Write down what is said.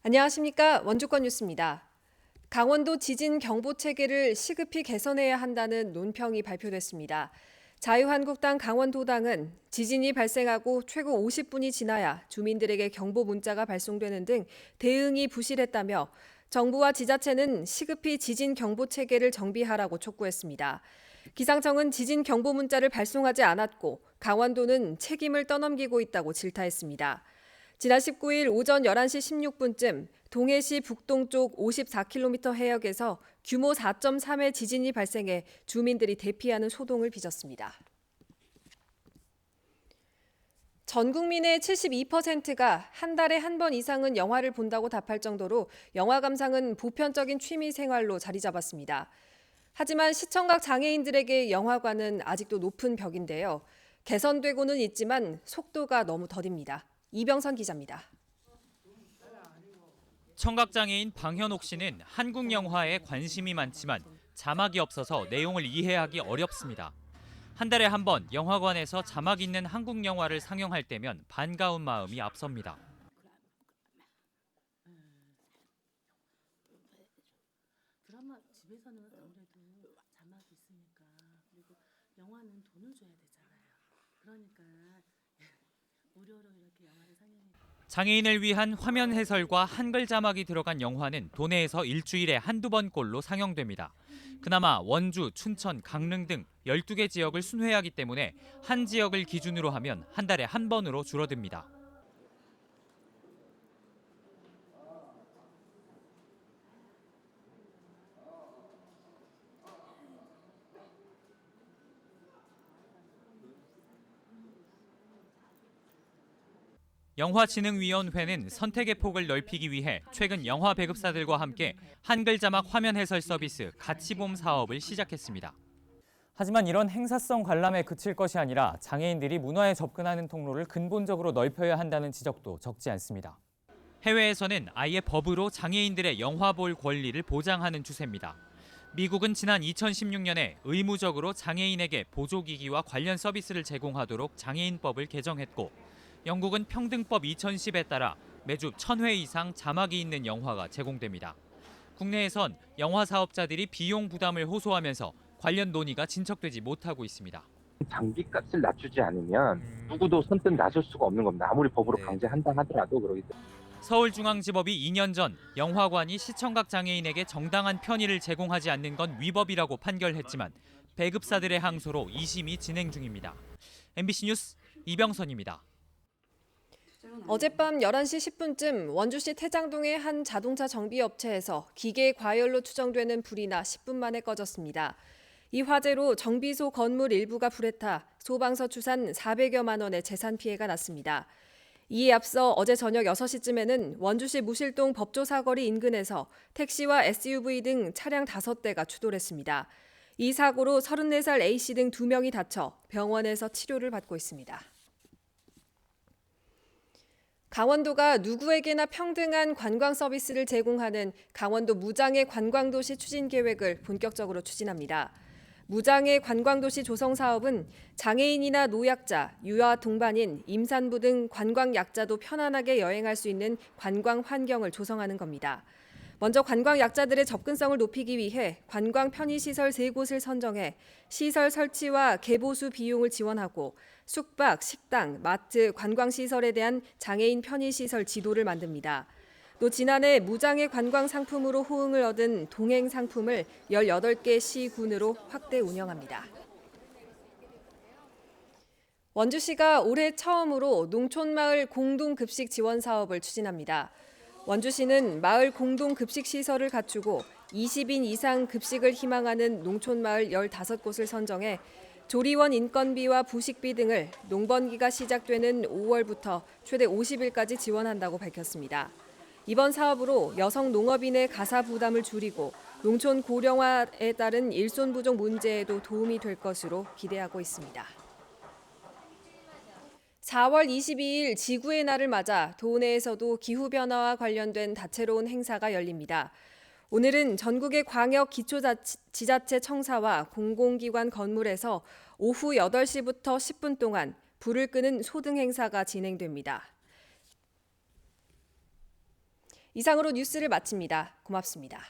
안녕하십니까. 원주권 뉴스입니다. 강원도 지진 경보 체계를 시급히 개선해야 한다는 논평이 발표됐습니다. 자유한국당 강원도당은 지진이 발생하고 최고 50분이 지나야 주민들에게 경보 문자가 발송되는 등 대응이 부실했다며 정부와 지자체는 시급히 지진 경보 체계를 정비하라고 촉구했습니다. 기상청은 지진 경보 문자를 발송하지 않았고 강원도는 책임을 떠넘기고 있다고 질타했습니다. 지난 19일 오전 11시 16분쯤 동해시 북동쪽 54km 해역에서 규모 4.3의 지진이 발생해 주민들이 대피하는 소동을 빚었습니다. 전 국민의 72%가 한 달에 한 번 이상은 영화를 본다고 답할 정도로 영화 감상은 보편적인 취미 생활로 자리 잡았습니다. 하지만 시청각 장애인들에게 영화관은 아직도 높은 벽인데요. 개선되고는 있지만 속도가 너무 더딥니다. 이병선 기자입니다. 청각장애인 방현옥 씨는 한국 영화에 관심이 많지만 자막이 없어서 내용을 이해하기 어렵습니다. 한 달에 한 번 영화관에서 자막 있는 한국 영화를 상영할 때면 반가운 마음이 앞섭니다. 드라마 집에서는 아무래도 자막이 있으니까 그리고 영화는 돈을 줘야 되잖아요. 그러니까 무료로 이렇게 영화를 상영해. 장애인을 위한 화면 해설과 한글 자막이 들어간 영화는 도내에서 일주일에 한두 번꼴로 상영됩니다. 그나마 원주, 춘천, 강릉 등 12개 지역을 순회하기 때문에 한 지역을 기준으로 하면 한 달에 한 번으로 줄어듭니다. 영화진흥위원회는 선택의 폭을 넓히기 위해 최근 영화 배급사들과 함께 한글 자막 화면 해설 서비스 같이봄 사업을 시작했습니다. 하지만 이런 행사성 관람에 그칠 것이 아니라 장애인들이 문화에 접근하는 통로를 근본적으로 넓혀야 한다는 지적도 적지 않습니다. 해외에서는 아예 법으로 장애인들의 영화 볼 권리를 보장하는 추세입니다. 미국은 지난 2016년에 의무적으로 장애인에게 보조기기와 관련 서비스를 제공하도록 장애인법을 개정했고 영국은 평등법 2010에 따라 매주 1000회 이상 자막이 있는 영화가 제공됩니다. 국내에선 영화 사업자들이 비용 부담을 호소하면서 관련 논의가 진척되지 못하고 있습니다. 장비값을 낮추지 않으면 누구도 선뜻 나설 수가 없는 겁니다. 아무리 법으로 강제한다 하더라도 그러기 때문에. 서울중앙지법이 2년 전 영화관이 시청각 장애인에게 정당한 편의를 제공하지 않는 건 위법이라고 판결했지만 배급사들의 항소로 2심이 진행 중입니다. MBC 뉴스 이병선입니다. 어젯밤 11시 10분쯤 원주시 태장동의 한 자동차 정비업체에서 기계 과열로 추정되는 불이 나 10분 만에 꺼졌습니다. 이 화재로 정비소 건물 일부가 불에 타 소방서 추산 400여만 원의 재산 피해가 났습니다. 이에 앞서 어제 저녁 6시쯤에는 원주시 무실동 법조사거리 인근에서 택시와 SUV 등 차량 5대가 추돌했습니다. 이 사고로 34살 A씨 등 2명이 다쳐 병원에서 치료를 받고 있습니다. 강원도가 누구에게나 평등한 관광 서비스를 제공하는 강원도 무장애 관광도시 추진 계획을 본격적으로 추진합니다. 무장애 관광도시 조성 사업은 장애인이나 노약자, 유아 동반인, 임산부 등 관광 약자도 편안하게 여행할 수 있는 관광 환경을 조성하는 겁니다. 먼저 관광 약자들의 접근성을 높이기 위해 관광 편의시설 3곳을 선정해 시설 설치와 개보수 비용을 지원하고 숙박, 식당, 마트, 관광시설에 대한 장애인 편의시설 지도를 만듭니다. 또 지난해 무장애 관광 상품으로 호응을 얻은 동행 상품을 18개 시군으로 확대 운영합니다. 원주시가 올해 처음으로 농촌마을 공동급식 지원 사업을 추진합니다. 원주시는 마을 공동급식시설을 갖추고 20인 이상 급식을 희망하는 농촌마을 15곳을 선정해 조리원 인건비와 부식비 등을 농번기가 시작되는 5월부터 최대 50일까지 지원한다고 밝혔습니다. 이번 사업으로 여성 농업인의 가사 부담을 줄이고 농촌 고령화에 따른 일손 부족 문제에도 도움이 될 것으로 기대하고 있습니다. 4월 22일 지구의 날을 맞아 도내에서도 기후변화와 관련된 다채로운 행사가 열립니다. 오늘은 전국의 광역 기초지자체 청사와 공공기관 건물에서 오후 8시부터 10분 동안 불을 끄는 소등 행사가 진행됩니다. 이상으로 뉴스를 마칩니다. 고맙습니다.